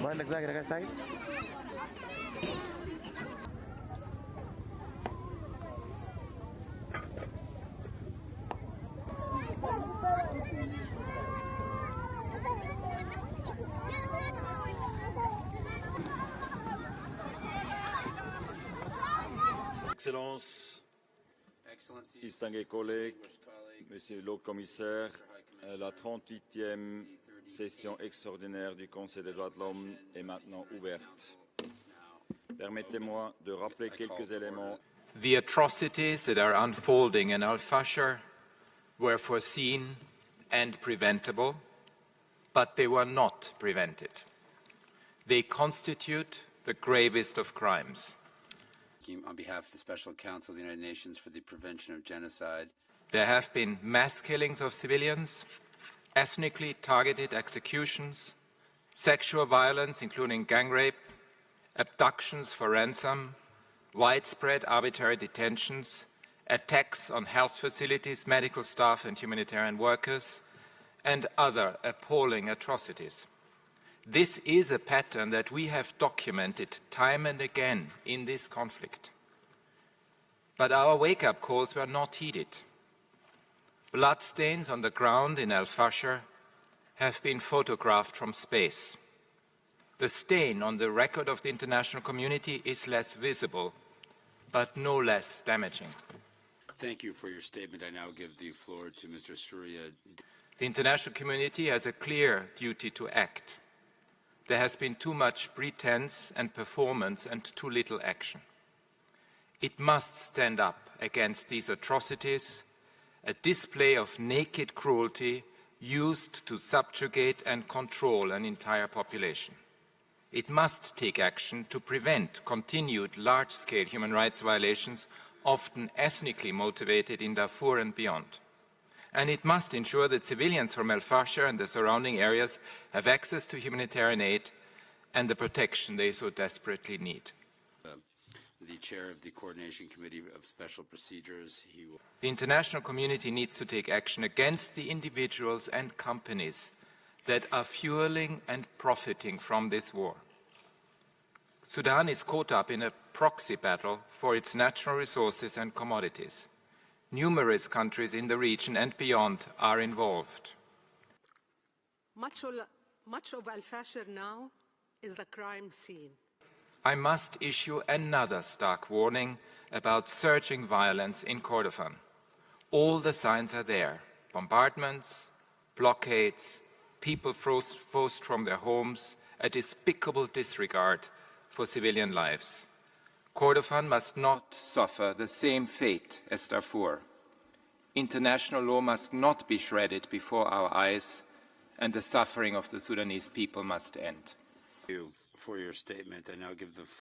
وين بدك تذاكر يا سعيد؟ Excellences, distingués collègues, Monsieur le Haut-Commissaire, la 38e session extraordinaire du Conseil des droits de l'homme est maintenant ouverte. Permettez-moi de rappeler quelques éléments. The atrocities that are unfolding in Al-Fashir were foreseen and preventable, but they were not prevented. They constitute the gravest of crimes. On behalf of the Special Council of the United Nations for the Prevention of Genocide. There have been mass killings of civilians, ethnically targeted executions, sexual violence, including gang rape, abductions for ransom, widespread arbitrary detentions, attacks on health facilities, medical staff and humanitarian workers, and other appalling atrocities. This is a pattern that we have documented time and again in this conflict. But our wake-up calls were not heeded. Bloodstains on the ground in Al-Fashir have been photographed from space. The stain on the record of the international community is less visible, but no less damaging. Thank you for your statement. I now give the floor to Mr. Surya. The international community has a clear duty to act. There has been too much pretense and performance and too little action. It must stand up against these atrocities, a display of naked cruelty used to subjugate and control an entire population. It must take action to prevent continued large-scale human rights violations, often ethnically motivated in Darfur and beyond. And it must ensure that civilians from Al-Fashir and the surrounding areas have access to humanitarian aid and the protection they so desperately need. The chair of the Coordination Committee of Special Procedures, The international community needs to take action against the individuals and companies that are fueling and profiting from this war. Sudan is caught up in a proxy battle for its natural resources and commodities. Numerous countries in the region and beyond are involved. Much of Al-Fashir now is a crime scene. I must issue another stark warning about surging violence in Kordofan. All the signs are there: bombardments, blockades, people forced from their homes, a despicable disregard for civilian lives. Kordofan must not suffer the same fate as Darfur. International law must not be shredded before our eyes, and the suffering of the Sudanese people must end. Thank you for your statement. I now give the